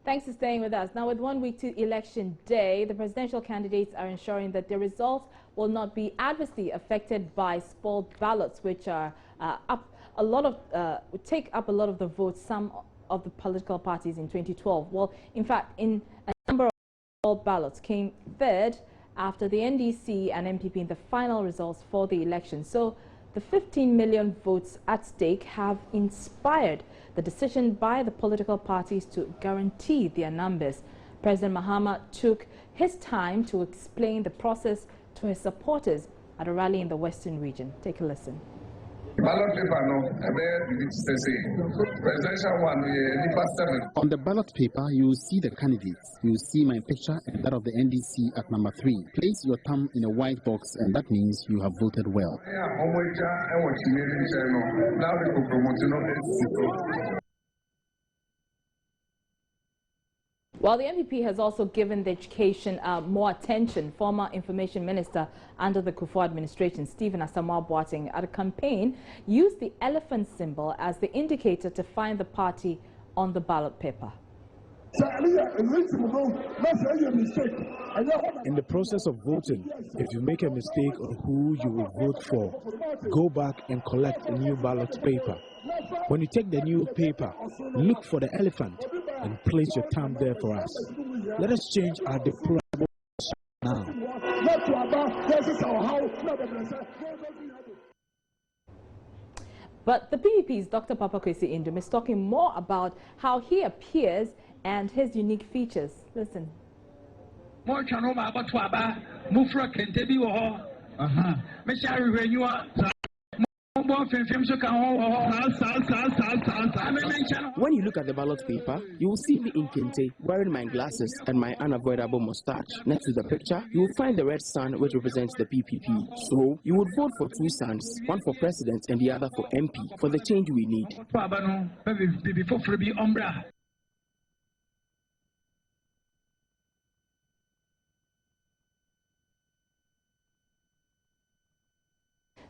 Thanks for staying with us. Now, with 1 week to election day, the presidential candidates are ensuring that their results will not be adversely affected by spoiled ballots, which are would take up a lot of the votes some of the political parties in 2012. Well, in fact, in a number of spoiled ballots came third after the NDC and MPP in the final results for the election. So the 15 million votes at stake have inspired the decision by the political parties to guarantee their numbers. President Mahama took his time to explain the process to his supporters at a rally in the Western region. Take a listen. On the ballot paper, you will see the candidates. You will see my picture and that of the NDC at number 3. Place your thumb in a white box and that means you have voted well. While the MPP has also given the education more attention, former Information Minister under the Akufo administration, Stephen Asamoah Boateng, at a campaign, used the elephant symbol as the indicator to find the party on the ballot paper. In the process of voting, if you make a mistake on who you will vote for, go back and collect a new ballot paper. When you take the new paper, look for the elephant and place your thumb there for us. Let us change our deplorable now. But the PPP's Dr. Papa Kwesi Indom is talking more about how he appears and his unique features. Listen. When you look at the ballot paper, you will see me in kente, wearing my glasses and my unavoidable mustache. Next to the picture, you will find the red sun, which represents the PPP. So, you would vote for 2 suns, one for president and the other for MP, for the change we need.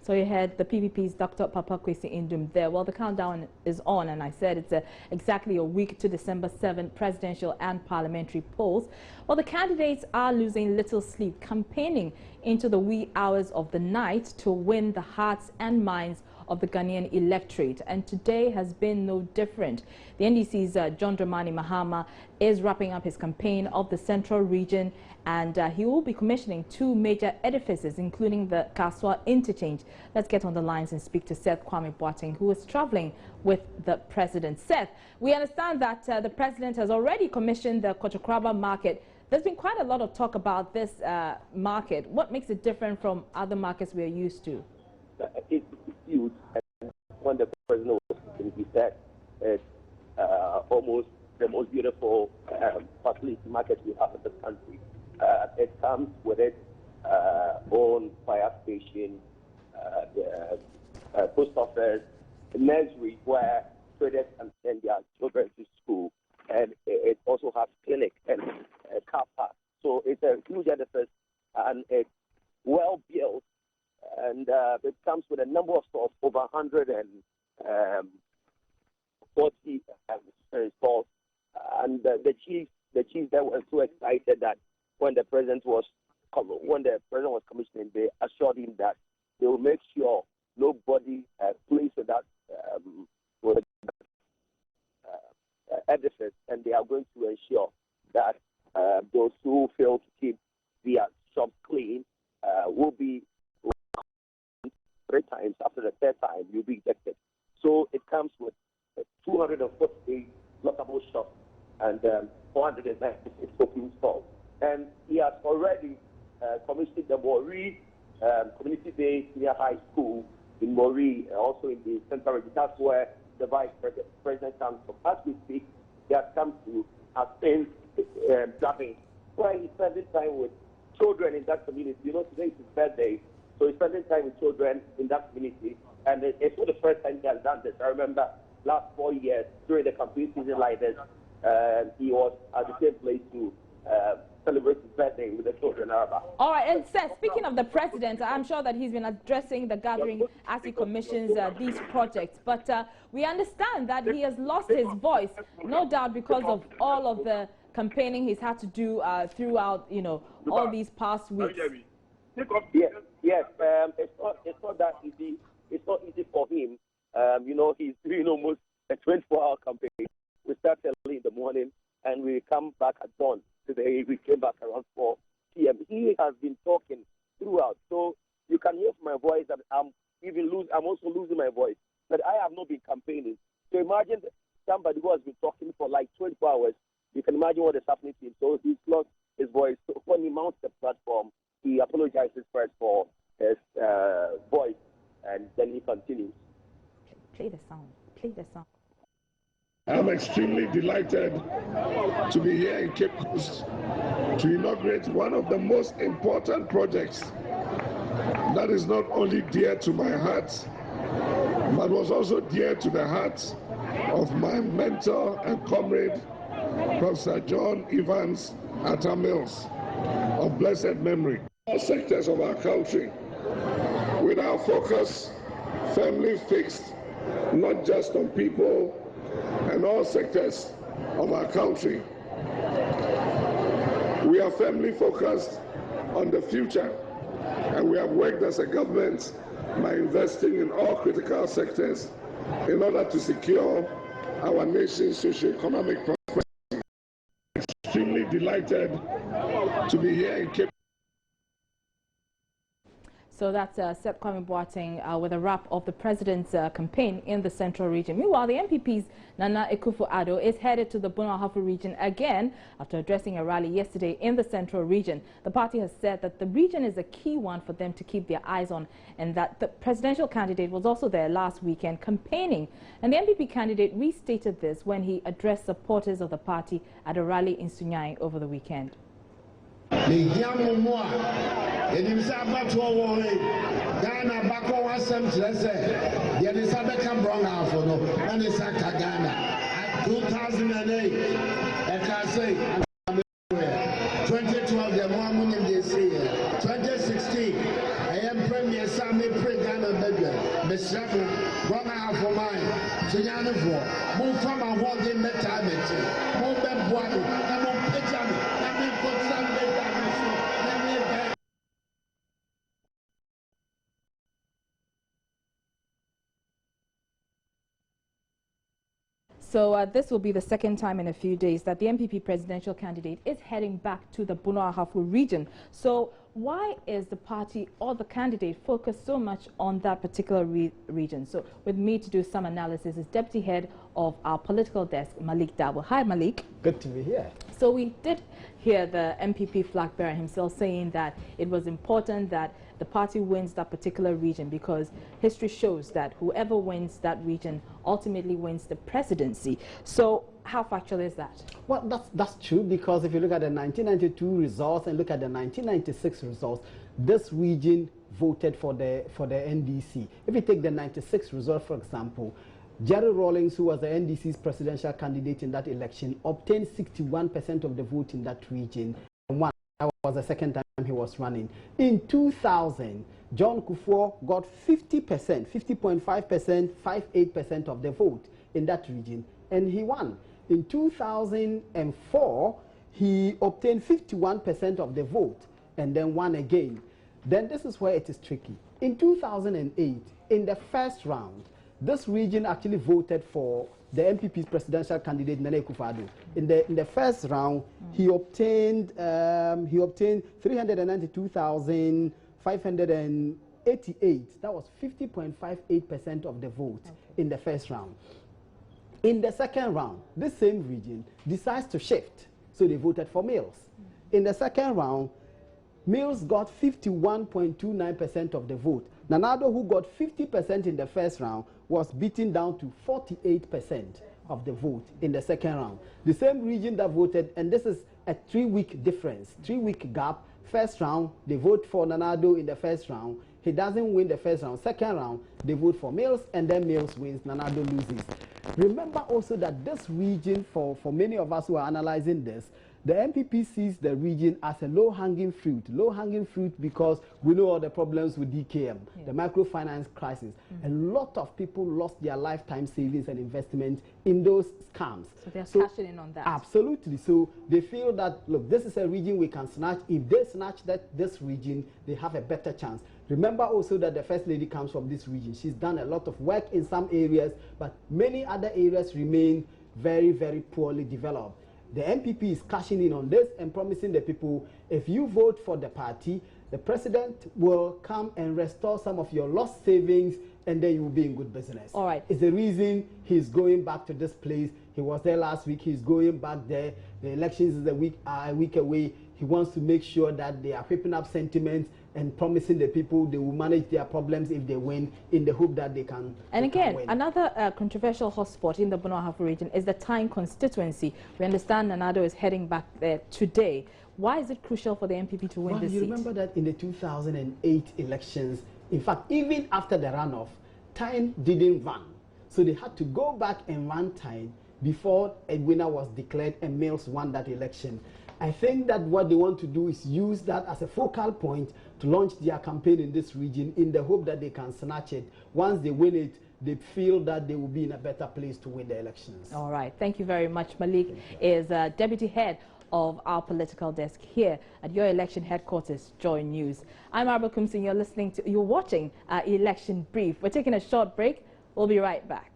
So you heard the PPP's Dr. Papa Kwesi Indom there. Well, the countdown is on, and I said it's exactly a week to December 7th presidential and parliamentary polls. Well, the candidates are losing little sleep, campaigning into the wee hours of the night to win the hearts and minds of the Ghanaian electorate, and today has been no different. The NDC's John Dramani Mahama is wrapping up his campaign of the Central Region, and he will be commissioning 2 major edifices, including the Kaswa interchange. Let's get on the lines and speak to Seth Kwame Boateng, who is traveling with the president. Seth, we understand that the president has already commissioned the Kochakraba market. There's been quite a lot of talk about this market. What makes it different from other markets we are used to? It's huge. And when the president was speaking, he said it's almost the most beautiful facility market we have in this country. It comes with its own fire station, the post office, the nursery where traders can send their children to school, and it also has clinic and car park. So it's a huge edifice, and it's well built, and it comes with a number of stores, over 140 stores. And the chiefs there were so excited that when the president was commissioning, they assured him that they will make sure nobody plays with that edifice, and they are going to ensure that those who fail to keep their shops clean will be 3 times. After the 3rd time, you'll be ejected. So it comes with 248 lockable shops and 496 open stores. And he has already commissioned the Mori community-based senior high school in Mori, also in the central region. That's where the vice president comes from. As we speak, he has come to Spain, Dublin, where he's spending time with children in that community. You know, today is his birthday, so he's spending time with children in that community. And it's not the first time he has done this. I remember last 4 years during the campaign season like this, he was at the same place too. celebrate his birthday with the children. All right, and Seth, speaking of the president, I'm sure that he's been addressing the gathering as he commissions these projects. But we understand that he has lost his voice, no doubt because of all of the campaigning he's had to do throughout, all these past weeks. Yes. It's not that easy. It's not easy for him. He's doing almost a 24-hour campaign. We start early in the morning and we come back at dawn. Today we came back around 4 p.m. He has been talking throughout, so you can hear from my voice that I'm also losing my voice. But I have not been campaigning. So imagine somebody who has been talking for like 24 hours. You can imagine what is happening to him. So he's lost his voice. So when he mounts the platform, he apologizes first for his voice, and then he continues. Play the sound. Play the sound. I'm extremely delighted to be here in Cape Coast to inaugurate one of the most important projects that is not only dear to my heart, but was also dear to the heart of my mentor and comrade, Professor John Evans Atta Mills, of blessed memory. All sectors of our country, with our focus firmly fixed not just on people and all sectors of our country. We are firmly focused on the future, and we have worked as a government by investing in all critical sectors in order to secure our nation's socio-economic prosperity. I'm extremely delighted to be here in Cape. So that's Seth Kwame Boateng with a wrap of the president's campaign in the central region. Meanwhile, the MPP's Nana Akufo-Addo is headed to the Brong Ahafo region again after addressing a rally yesterday in the central region. The party has said that the region is a key one for them to keep their eyes on, and that the presidential candidate was also there last weekend campaigning. And the MPP candidate restated this when he addressed supporters of the party at a rally in Sunyani over the weekend. Ghana back on one sem say there is a Brong Ahafo no and it's a Ghana 2008 I can say 2012 the one in this year 2016 I am premier Sammy pre Ghana baby Mr. Brong Ahafo mine Sunyani for move from a holding mentality move them boy and move pejam and me put some So this will be the second time in a few days that the MPP presidential candidate is heading back to the Brong Ahafo region. So why is the party or the candidate focused so much on that particular region? So with me to do some analysis is Deputy Head of our political desk, Malik Dabo. Hi, Malik. Good to be here. So we did hear the MPP flag bearer himself saying that it was important that the party wins that particular region because history shows that whoever wins that region ultimately wins the presidency. So how factual is that? Well, that's true, because if you look at the 1992 results and look at the 1996 results, this region voted for the NDC. If you take the 96 result, for example, Jerry Rawlings, who was the NDC's presidential candidate in that election, obtained 61% of the vote in that region and won. That was the second time he was running. In 2000, John Kufuor got 50%, 50.5%, 58% of the vote in that region, and he won. In 2004, he obtained 51% of the vote and then won again. Then this is where it is tricky. In 2008, in the first round, this region actually voted for the MPP's presidential candidate, Nana Akufo-Addo. In the first round, he obtained 392,588. That was 50.58% of the vote in the first round. In the second round, this same region decides to shift, so they voted for Mills. In the second round, Mills got 51.29% of the vote. Nanado, who got 50% in the first round, was beaten down to 48% of the vote in the second round. The same region that voted, and this is a 3-week difference, 3-week gap. First round, they vote for Nanado in the first round. He doesn't win the first round. Second round, they vote for Mills, and then Mills wins, Nanado loses. Remember also that this region, for many of us who are analyzing this, the MPP sees the region as a low-hanging fruit. Low-hanging fruit because we know all the problems with DKM, the microfinance crisis. A lot of people lost their lifetime savings and investments in those scams. So they're cashing in on that. Absolutely. So they feel that, look, this is a region we can snatch. If they snatch this region, they have a better chance. Remember also that the First Lady comes from this region. She's done a lot of work in some areas, but many other areas remain very, very poorly developed. The MPP is cashing in on this and promising the people, if you vote for the party, the president will come and restore some of your lost savings, and then you will be in good business. All right. It's the reason he's going back to this place. He was there last week. He's going back there. The elections is a week away. He wants to make sure that they are whipping up sentiments and promising the people they will manage their problems if they win, in the hope that they can. And again, win. another controversial hotspot in the Brong Ahafo region is the Tyne constituency. We understand Nana Addo is heading back there today. Why is it crucial for the MPP to win this seat? You remember that in the 2008 elections, in fact, even after the runoff, Tyne didn't run. So they had to go back and run Tyne before a winner was declared and Mills won that election. I think that what they want to do is use that as a focal point to launch their campaign in this region in the hope that they can snatch it. Once they win it, they feel that they will be in a better place to win the elections. All right. Thank you very much. Malik is deputy head of our political desk here at your election headquarters, Joy News. I'm Arba Kumsin. You're watching our election brief. We're taking a short break. We'll be right back.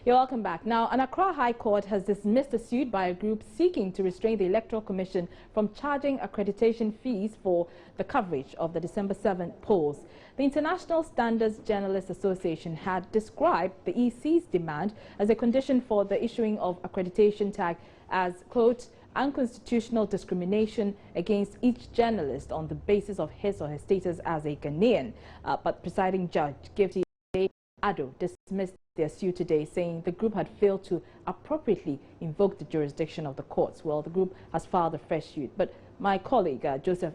You're welcome back. Now, an Accra High Court has dismissed a suit by a group seeking to restrain the Electoral Commission from charging accreditation fees for the coverage of the December 7th polls. The International Standards Journalists Association had described the EC's demand as a condition for the issuing of accreditation tag as, quote, unconstitutional discrimination against each journalist on the basis of his or her status as a Ghanaian. But presiding judge Akufo-Addo dismissed their suit today, saying the group had failed to appropriately invoke the jurisdiction of the courts. Well, the group has filed a fresh suit. But my colleague, Joseph,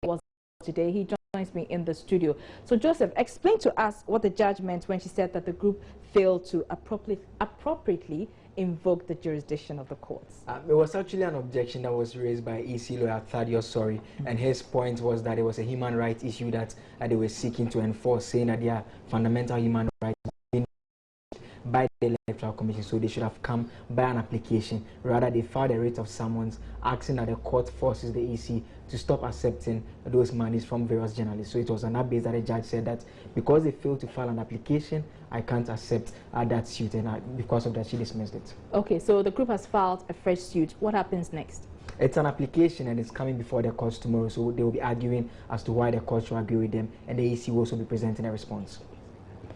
was today. He joins me in the studio. So, Joseph, explain to us what the judge meant when she said that the group failed to appropriately invoke the jurisdiction of the courts. It was actually an objection that was raised by EC lawyer Thaddeus Sorry, and his point was that it was a human rights issue that they were seeking to enforce, saying that their fundamental human rights by the Electoral Commission, so they should have come by an application. Rather, they filed a writ of summons asking that the court forces the EC to stop accepting those monies from various journalists. So it was on that basis that the judge said that because they failed to file an application, I can't accept that suit, and because of that, she dismissed it. Okay, so the group has filed a fresh suit. What happens next? It's an application and it's coming before the courts tomorrow, so they will be arguing as to why the court should agree with them, and the EC will also be presenting a response.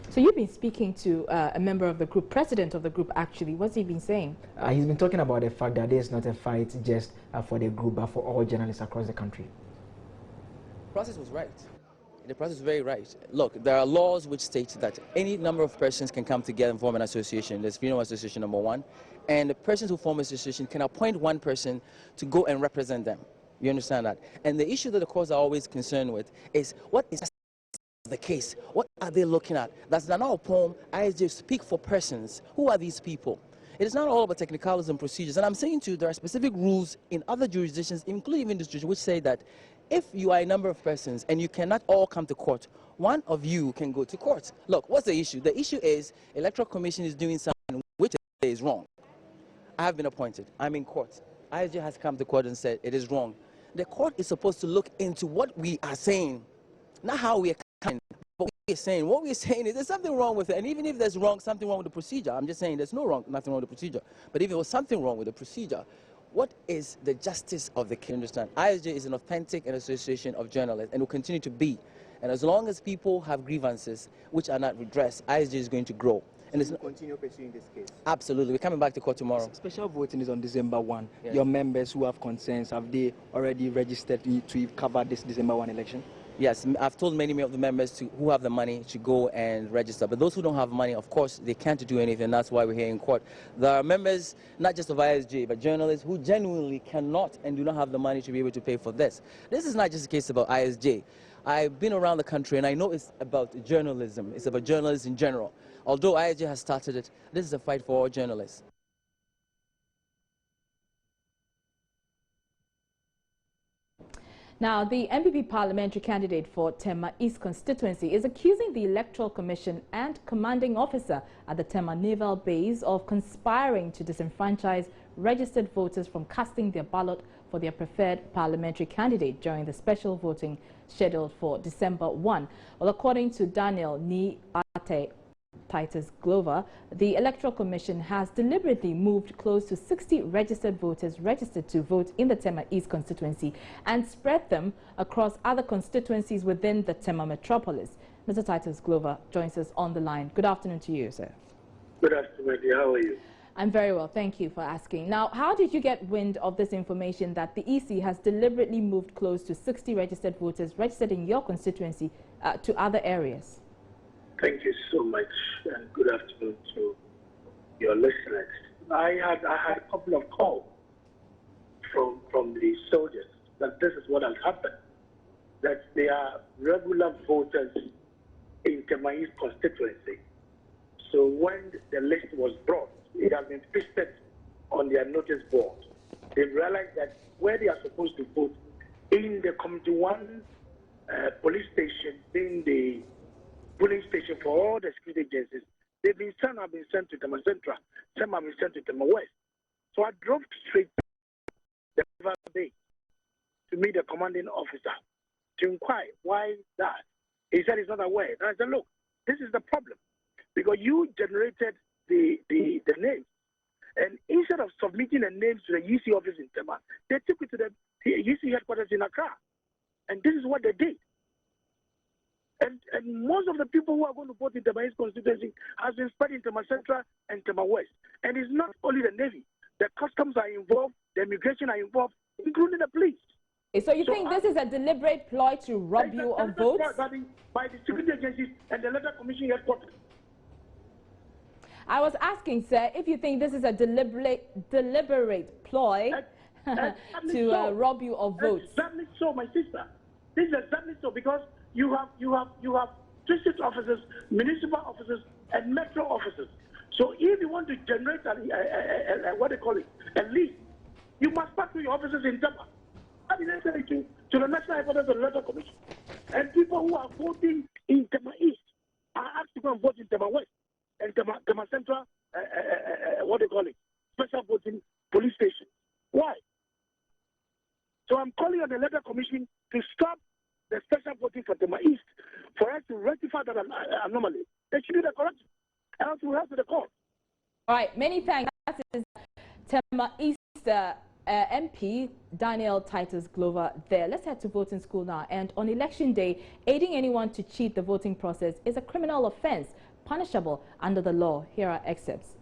So you've been speaking to a member of the group, president of the group actually. What's he been saying? He's been talking about the fact that there's not a fight just for the group, but for all journalists across the country. The process was right. The process was very right. Look, there are laws which state that any number of persons can come together and form an association. There's freedom of association number one. And the persons who form an association can appoint one person to go and represent them. You understand that? And the issue that the courts are always concerned with is what is the case? What are they looking at? That's not our poem. I just speak for persons. Who are these people? It is not all about technicalities and procedures. And I'm saying to you, there are specific rules in other jurisdictions, including even this jurisdiction, which say that if you are a number of persons and you cannot all come to court, one of you can go to court. Look, what's the issue? The issue is Electoral Commission is doing something which is wrong. I have been appointed. I'm in court. ISJ has come to court and said it is wrong. The court is supposed to look into what we are saying, not how we are coming, but what we are saying. What we are saying is there's something wrong with it, and even if there's something wrong with the procedure, I'm just saying there's nothing wrong with the procedure. But if there was something wrong with the procedure, what is the justice of the case? Understand? ISJ is an authentic association of journalists and will continue to be. And as long as people have grievances which are not redressed, ISJ is going to grow. And it's continue pursuing this case? Absolutely. We're coming back to court tomorrow. Special voting is on December 1. Yes. Your members who have concerns, have they already registered to cover this December 1 election? Yes, I've told many of the members who have the money to go and register. But those who don't have money, of course, they can't do anything. That's why we're here in court. There are members, not just of ISJ, but journalists who genuinely cannot and do not have the money to be able to pay for this. This is not just a case about ISJ. I've been around the country and I know it's about journalism. It's about journalists in general. Although ISJ has started it, this is a fight for all journalists. Now, the MPP parliamentary candidate for Tema East constituency is accusing the Electoral Commission and commanding officer at the Tema Naval Base of conspiring to disenfranchise registered voters from casting their ballot for their preferred parliamentary candidate during the special voting scheduled for December 1. Well, according to Daniel Ni Ate Titus Glover, the Electoral Commission has deliberately moved close to 60 registered voters registered to vote in the Tema East constituency and spread them across other constituencies within the Tema metropolis. Mr. Titus Glover joins us on the line. Good afternoon to you, sir. Good afternoon. How are you? I'm very well. Thank you for asking. Now, how did you get wind of this information that the EC has deliberately moved close to 60 registered voters registered in your constituency to other areas? Thank you so much, and good afternoon to your listeners. I had a couple of calls from the soldiers that this is what has happened, that they are regular voters in Tema East constituency. So when the list was brought, it has been pasted on their notice board. They realized that where they are supposed to vote in the Community 1 police station, in the polling station for all the security agencies, some have been sent to Tema Central, some have been sent to Tema West. So I drove straight to the River Bay to meet the commanding officer to inquire why that. He said he's not aware. And I said, look, this is the problem, because you generated the names, and instead of submitting the names to the UC office in Tema, they took it to the UC headquarters in Accra, and this is what they did. And most of the people who are going to vote in Tema East constituency has been spread in Tema Central and Tema West. And it's not only the Navy. The customs are involved, the immigration are involved, including the police. So you think this is a deliberate ploy to rob you of votes? By the security agencies and the Electoral Commission headquarters. I was asking, sir, if you think this is a deliberate ploy to rob you of votes. Exactly so, my sister. This is exactly so, because you have district officers, municipal officers, and metro officers. So if you want to generate what they call it, a lead, you must pass through your officers in Tema. That is necessary to the National Headquarters of the Electoral Commission. And people who are voting in Tema East are asked to go and vote in Tema West and Tema Central, what they call it, special voting police station. Why? So I'm calling on the Electoral Commission to stop the special voting for Tema East, for us to rectify that anomaly. They should do the correction, else we'll have to the court. All right, many thanks. That is Tema East MP Daniel Titus Glover there. Let's head to voting school now. And on election day, aiding anyone to cheat the voting process is a criminal offense, punishable under the law. Here are excerpts.